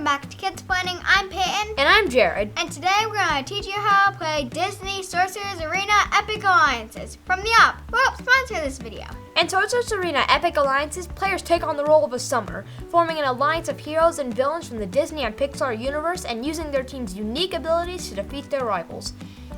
welcome back to Kids Planning. I'm Peyton. And I'm Jared. And today we're going to teach you how to play Disney Sorcerers Arena Epic Alliances from the app. We'll help sponsor this video. In Sorcerers Arena Epic Alliances, players take on the role of a summoner, forming an alliance of heroes and villains from the Disney and Pixar universe and using their team's unique abilities to defeat their rivals.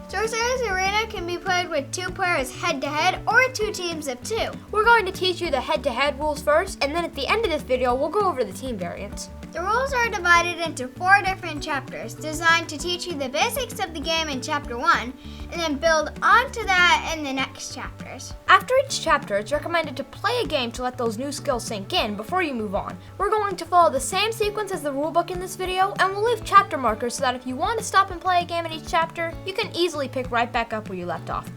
Sorcerers Arena can be played with 2 players head-to-head or 2 teams of 2. We're going to teach you the head-to-head rules first, and then at the end of this video, we'll go over the team variants. The rules are divided into 4 different chapters, designed to teach you the basics of the game in Chapter 1, and then build onto that in the next chapters. After each chapter, it's recommended to play a game to let those new skills sink in before you move on. We're going to follow the same sequence as the rulebook in this video, and we'll leave chapter markers so that if you want to stop and play a game in each chapter, you can easily pick right back up where you left off.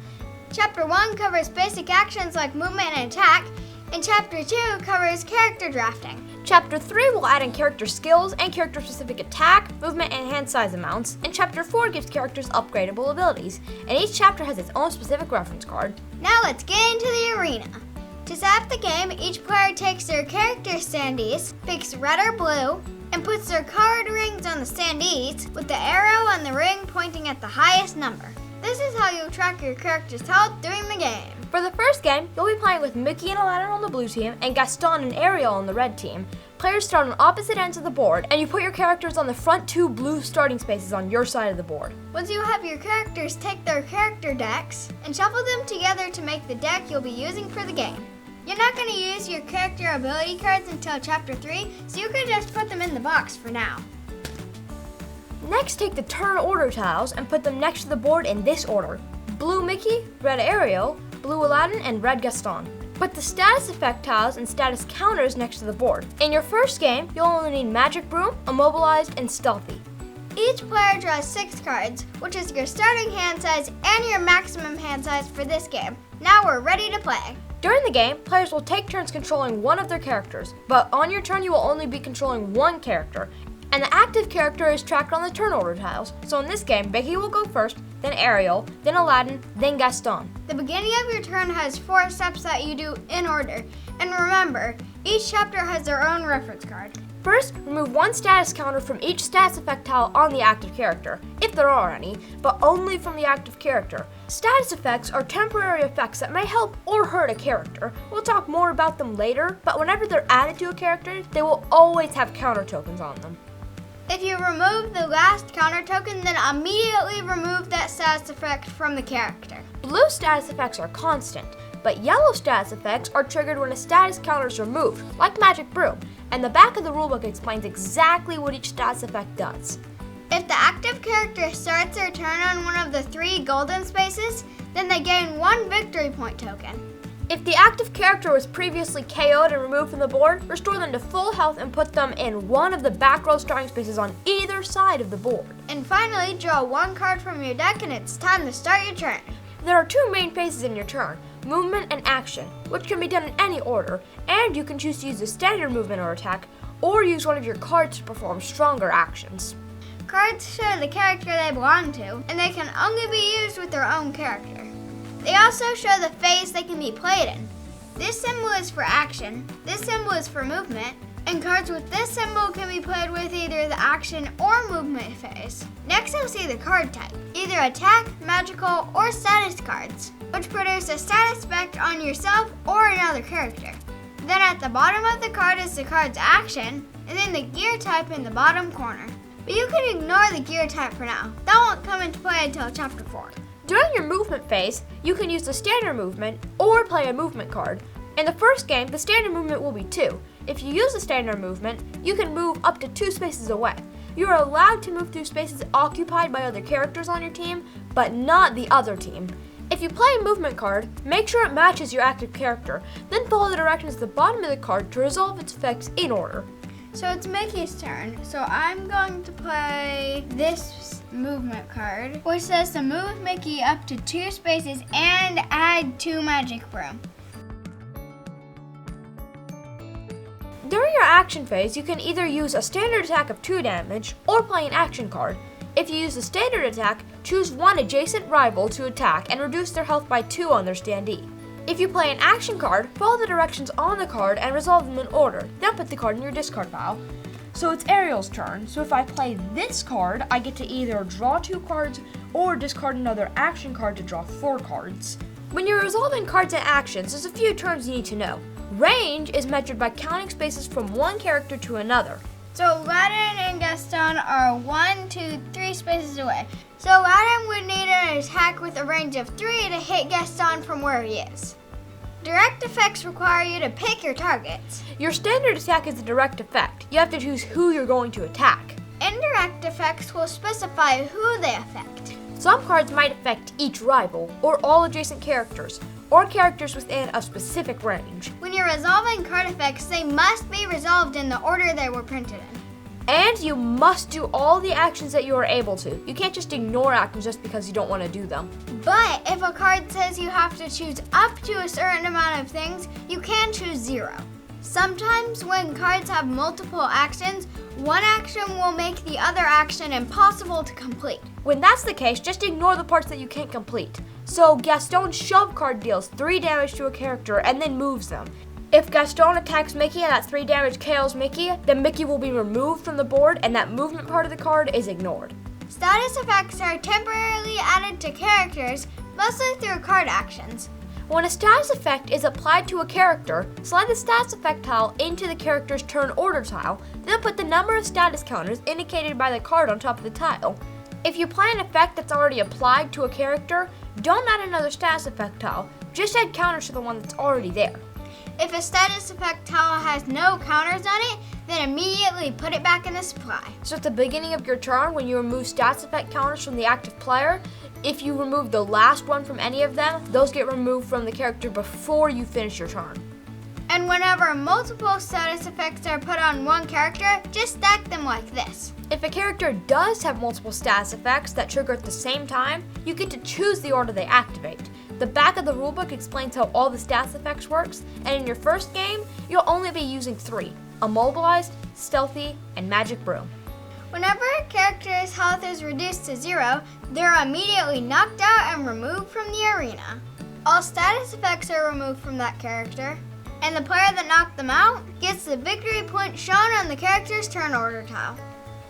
Chapter 1 covers basic actions like movement and attack, and Chapter 2 covers character drafting. Chapter 3 will add in character skills and character-specific attack, movement, and hand size amounts, and Chapter 4 gives characters upgradable abilities, and each chapter has its own specific reference card. Now let's get into the arena. To set up the game, each player takes their character standees, picks red or blue, and puts their card rings on the standees with the arrow on the ring pointing at the highest number. This is how you'll track your character's health during the game. For the first game, you'll be playing with Mickey and Aladdin on the blue team and Gaston and Ariel on the red team. Players start on opposite ends of the board, and you put your characters on the front 2 blue starting spaces on your side of the board. Once you have your characters take their character decks and shuffle them together to make the deck you'll be using for the game. You're not going to use your character ability cards until Chapter 3, so you can just put them in the box for now. Next, take the turn order tiles and put them next to the board in this order: blue Mickey, red Ariel, blue Aladdin, and red Gaston. Put the status effect tiles and status counters next to the board. In your first game, you'll only need Magic Broom, Immobilized, and Stealthy. Each player draws 6 cards, which is your starting hand size and your maximum hand size for this game. Now we're ready to play. During the game, players will take turns controlling one of their characters, but on your turn you will only be controlling one character, and the active character is tracked on the turn order tiles. So in this game, Mickey will go first, then Ariel, then Aladdin, then Gaston. The beginning of your turn has 4 steps that you do in order, and remember, each chapter has their own reference card. First, remove 1 status counter from each status effect tile on the active character, if there are any, but only from the active character. Status effects are temporary effects that may help or hurt a character. We'll talk more about them later, but whenever they're added to a character, they will always have counter tokens on them. If you remove the last counter token, then immediately remove that status effect from the character. Blue status effects are constant, but yellow status effects are triggered when a status counter is removed, like Magic Broom, and the back of the rulebook explains exactly what each status effect does. If the active character starts their turn on one of the 3 golden spaces, then they gain 1 victory point token. If the active character was previously KO'd and removed from the board, restore them to full health and put them in one of the back row starting spaces on either side of the board. And finally, draw 1 card from your deck and it's time to start your turn. There are 2 main phases in your turn: movement and action, which can be done in any order, and you can choose to use a standard movement or attack, or use one of your cards to perform stronger actions. Cards show the character they belong to, and they can only be used with their own character. They also show the phase they can be played in. This symbol is for action, this symbol is for movement, and cards with this symbol can be played with either the action or movement phase. Next you'll see the card type, either attack, magical, or status cards, which produce a status effect on yourself or another character. Then at the bottom of the card is the card's action, and then the gear type in the bottom corner. But you can ignore the gear type for now. That won't come into play until Chapter 4. During your movement phase, you can use the standard movement or play a movement card. In the first game, the standard movement will be 2. If you use the standard movement, you can move up to 2 spaces away. You are allowed to move through spaces occupied by other characters on your team, but not the other team. If you play a movement card, make sure it matches your active character, then follow the directions at the bottom of the card to resolve its effects in order. So it's Mickey's turn, so I'm going to play this movement card, which says to move Mickey up to 2 spaces and add 2 Magic Broom. During your action phase, you can either use a standard attack of 2 damage or play an action card. If you use the standard attack, choose 1 adjacent rival to attack and reduce their health by 2 on their standee. If you play an action card, follow the directions on the card and resolve them in order, then put the card in your discard pile. So it's Ariel's turn. So if I play this card, I get to either draw 2 cards or discard another action card to draw 4 cards. When you're resolving cards and actions, there's a few terms you need to know. Range is measured by counting spaces from one character to another. So Aladdin and Gaston are 1, 2, 3 spaces away. So Aladdin would need an attack with a range of 3 to hit Gaston from where he is. Direct effects require you to pick your targets. Your standard attack is a direct effect. You have to choose who you're going to attack. Indirect effects will specify who they affect. Some cards might affect each rival, or all adjacent characters, or characters within a specific range. When you're resolving card effects, they must be resolved in the order they were printed in. And you must do all the actions that you are able to. You can't just ignore actions just because you don't want to do them. But if a card says you have to choose up to a certain amount of things, you can choose 0. Sometimes when cards have multiple actions, one action will make the other action impossible to complete. When that's the case, just ignore the parts that you can't complete. So Gaston's shove card deals 3 damage to a character and then moves them. If Gaston attacks Mickey and that 3 damage KOs Mickey, then Mickey will be removed from the board and that movement part of the card is ignored. Status effects are temporarily added to characters, mostly through card actions. When a status effect is applied to a character, slide the status effect tile into the character's turn order tile, then put the number of status counters indicated by the card on top of the tile. If you apply an effect that's already applied to a character, don't add another status effect tile, just add counters to the one that's already there. If a status effect tile has no counters on it, then immediately put it back in the supply. So at the beginning of your turn, when you remove status effect counters from the active player, if you remove the last one from any of them, those get removed from the character before you finish your turn. And whenever multiple status effects are put on one character, just stack them like this. If a character does have multiple status effects that trigger at the same time, you get to choose the order they activate. The back of the rulebook explains how all the status effects works, and in your first game, you'll only be using 3, Immobilized, Stealthy, and Magic Broom. Whenever a character's health is reduced to 0, they're immediately knocked out and removed from the arena. All status effects are removed from that character, and the player that knocked them out gets the victory point shown on the character's turn order tile.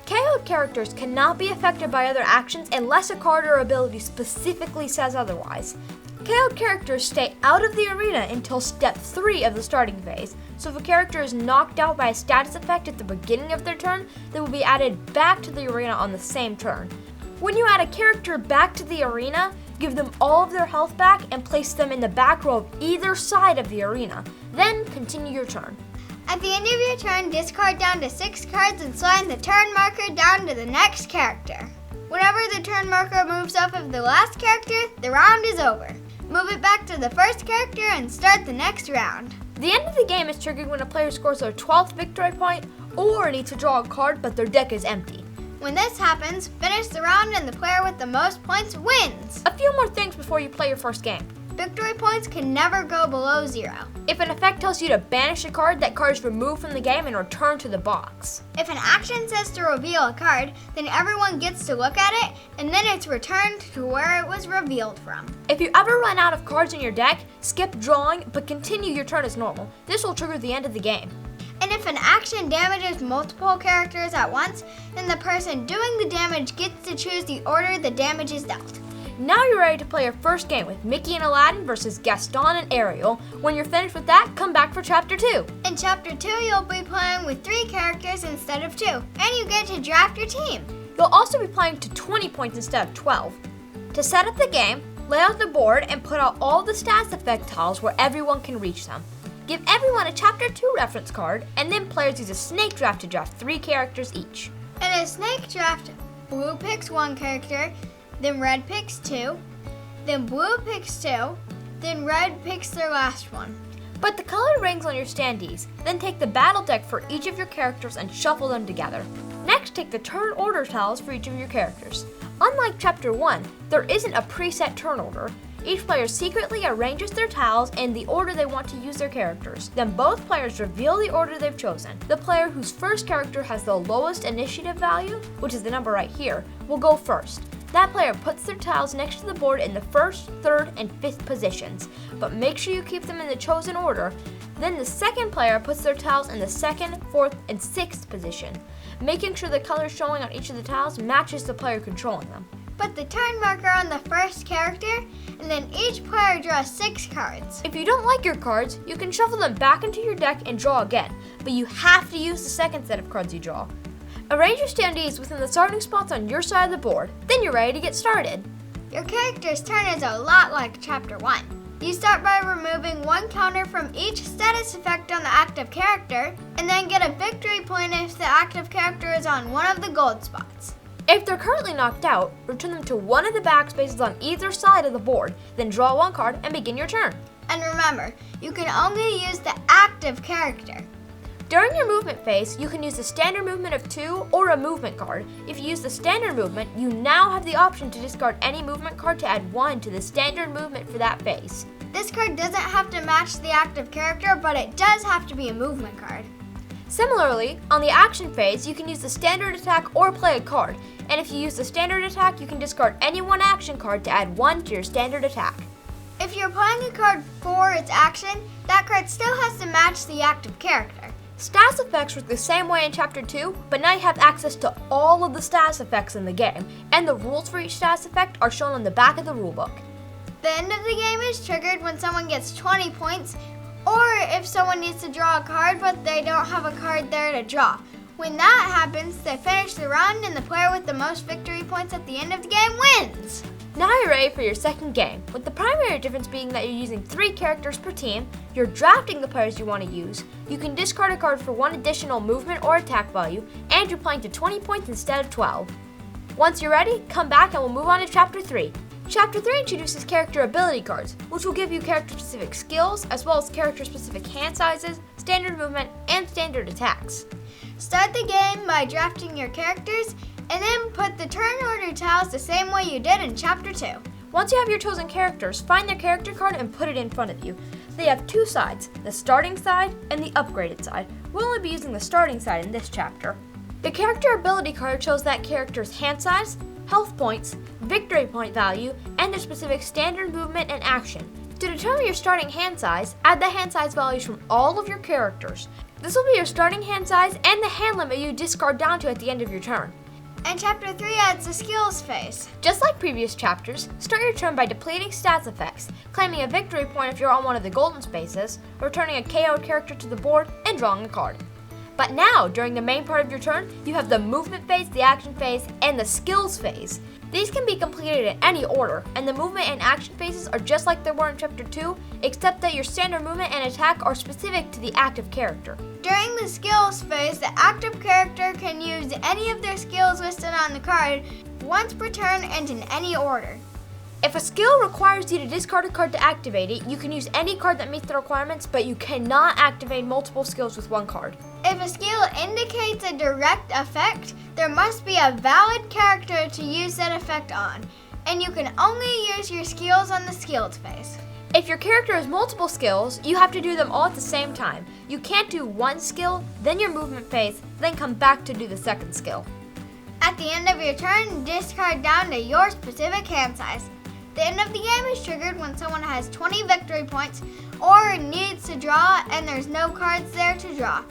KO'd characters cannot be affected by other actions unless a card or ability specifically says otherwise. KO'd characters stay out of the arena until step 3 of the starting phase, so if a character is knocked out by a status effect at the beginning of their turn, they will be added back to the arena on the same turn. When you add a character back to the arena, give them all of their health back and place them in the back row of either side of the arena. Then continue your turn. At the end of your turn, discard down to 6 cards and slide the turn marker down to the next character. Whenever the turn marker moves off of the last character, the round is over. Move it back to the first character and start the next round. The end of the game is triggered when a player scores their 12th victory point or needs to draw a card but their deck is empty. When this happens, finish the round and the player with the most points wins. A few more things before you play your first game. Victory points can never go below 0. If an effect tells you to banish a card, that card is removed from the game and returned to the box. If an action says to reveal a card, then everyone gets to look at it, and then it's returned to where it was revealed from. If you ever run out of cards in your deck, skip drawing, but continue your turn as normal. This will trigger the end of the game. And if an action damages multiple characters at once, then the person doing the damage gets to choose the order the damage is dealt. Now you're ready to play your first game with Mickey and Aladdin versus Gaston and Ariel. When you're finished with that, come back for Chapter 2. In Chapter 2, you'll be playing with 3 characters instead of 2, and you get to draft your team. You'll also be playing to 20 points instead of 12. To set up the game, lay out the board and put out all the status effect tiles where everyone can reach them. Give everyone a Chapter 2 reference card, and then players use a snake draft to draft 3 characters each. In a snake draft, blue picks 1 character, then red picks 2, then blue picks 2, then red picks their last one. Put the colored rings on your standees, then take the battle deck for each of your characters and shuffle them together. Next, take the turn order tiles for each of your characters. Unlike Chapter 1, there isn't a preset turn order. Each player secretly arranges their tiles in the order they want to use their characters. Then both players reveal the order they've chosen. The player whose first character has the lowest initiative value, which is the number right here, will go first. That player puts their tiles next to the board in the 1st, 3rd, and 5th positions, but make sure you keep them in the chosen order. Then the second player puts their tiles in the 2nd, 4th, and 6th position, making sure the color showing on each of the tiles matches the player controlling them. Put the turn marker on the first character, and then each player draws 6 cards. If you don't like your cards, you can shuffle them back into your deck and draw again, but you have to use the second set of cards you draw. Arrange your standees within the starting spots on your side of the board, then you're ready to get started. Your character's turn is a lot like Chapter 1. You start by removing 1 counter from each status effect on the active character, and then get a victory point if the active character is on one of the gold spots. If they're currently knocked out, return them to one of the backspaces on either side of the board, then draw 1 card and begin your turn. And remember, you can only use the active character. During your movement phase, you can use the standard movement of 2 or a movement card. If you use the standard movement, you now have the option to discard any movement card to add 1 to the standard movement for that phase. This card doesn't have to match the active character, but it does have to be a movement card. Similarly, on the action phase, you can use the standard attack or play a card. And if you use the standard attack, you can discard any 1 action card to add 1 to your standard attack. If you're playing a card for its action, that card still has to match the active character. Status effects work the same way in Chapter 2, but now you have access to all of the status effects in the game, and the rules for each status effect are shown on the back of the rulebook. The end of the game is triggered when someone gets 20 points, or if someone needs to draw a card but they don't have a card there to draw. When that happens, they finish the run and the player with the most victory points at the end of the game wins! Now you're ready for your second game, with the primary difference being that you're using 3 characters per team, you're drafting the players you want to use, you can discard a card for 1 additional movement or attack value, and you're playing to 20 points instead of 12. Once you're ready, come back and we'll move on to Chapter 3. Chapter 3 introduces character ability cards, which will give you character-specific skills, as well as character-specific hand sizes, standard movement, and standard attacks. Start the game by drafting your characters, and then put the turn order tiles the same way you did in Chapter 2. Once you have your chosen characters, find their character card and put it in front of you. They have 2 sides, the starting side and the upgraded side. We'll only be using the starting side in this chapter. The character ability card shows that character's hand size, health points, victory point value, and their specific standard movement and action. To determine your starting hand size, add the hand size values from all of your characters. This will be your starting hand size and the hand limit you discard down to at the end of your turn. And Chapter 3 adds the skills phase. Just like previous chapters, start your turn by depleting stats effects, claiming a victory point if you're on one of the golden spaces, returning a KO'd character to the board, and drawing a card. But now, during the main part of your turn, you have the movement phase, the action phase, and the skills phase. These can be completed in any order, and the movement and action phases are just like they were in Chapter 2, except that your standard movement and attack are specific to the active character. During the skills phase, the active character can use any of their skills listed on the card once per turn and in any order. If a skill requires you to discard a card to activate it, you can use any card that meets the requirements, but you cannot activate multiple skills with 1 card. If a skill indicates a direct effect, there must be a valid character to use that effect on, and you can only use your skills on the skills phase. If your character has multiple skills, you have to do them all at the same time. You can't do 1 skill, then your movement phase, then come back to do the second skill. At the end of your turn, discard down to your specific hand size. The end of the game is triggered when someone has 20 victory points or needs to draw and there's no cards there to draw.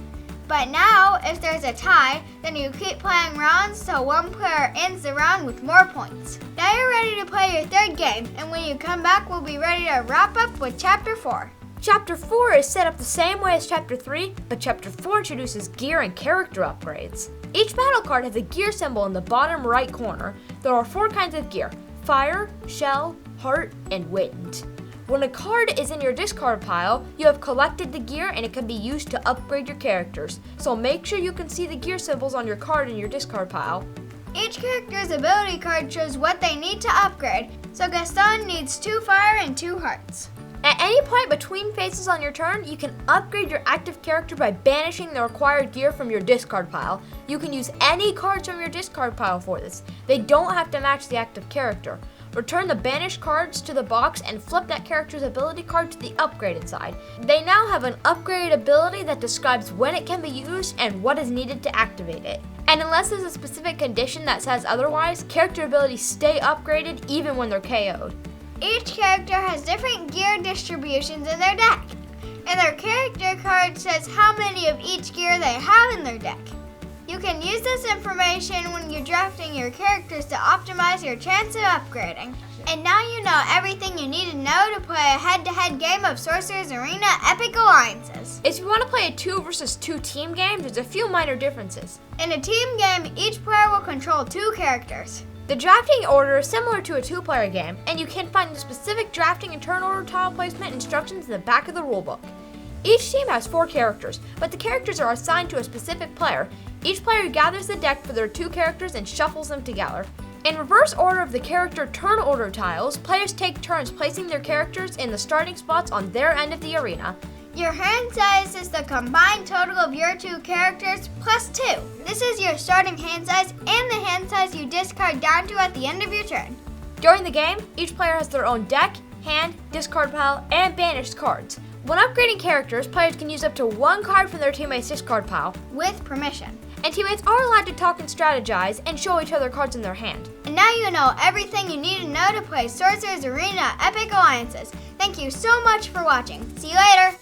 But now, if there's a tie, then you keep playing rounds till one player ends the round with more points. Now you're ready to play your third game, and when you come back, we'll be ready to wrap up with Chapter 4. Chapter 4 is set up the same way as Chapter 3, but Chapter 4 introduces gear and character upgrades. Each battle card has a gear symbol in the bottom right corner. There are 4 kinds of gear: fire, shell, heart, and wind. When a card is in your discard pile, you have collected the gear and it can be used to upgrade your characters. So make sure you can see the gear symbols on your card in your discard pile. Each character's ability card shows what they need to upgrade, so Gaston needs 2 fire and 2 hearts. At any point between phases on your turn, you can upgrade your active character by banishing the required gear from your discard pile. You can use any cards from your discard pile for this. They don't have to match the active character. Return the banished cards to the box and flip that character's ability card to the upgraded side. They now have an upgraded ability that describes when it can be used and what is needed to activate it. And unless there's a specific condition that says otherwise, character abilities stay upgraded even when they're KO'd. Each character has different gear distributions in their deck. And their character card says how many of each gear they have in their deck. You can use this information when you're drafting your characters to optimize your chance of upgrading. And now you know everything you need to know to play a head-to-head game of Sorcerers Arena Epic Alliances. If you want to play a 2 versus 2 team game, there's a few minor differences. In a team game, each player will control 2 characters. The drafting order is similar to a 2-player game, and you can find the specific drafting and turn order tile placement instructions in the back of the rulebook. Each team has 4 characters, but the characters are assigned to a specific player. Each player gathers the deck for their 2 characters and shuffles them together. In reverse order of the character turn order tiles, players take turns placing their characters in the starting spots on their end of the arena. Your hand size is the combined total of your 2 characters plus 2. This is your starting hand size and the hand size you discard down to at the end of your turn. During the game, each player has their own deck, hand, discard pile, and banished cards. When upgrading characters, players can use up to 1 card from their teammate's discard pile. With permission. And teammates are allowed to talk and strategize and show each other cards in their hand. And now you know everything you need to know to play Sorcerers Arena Epic Alliances. Thank you so much for watching. See you later!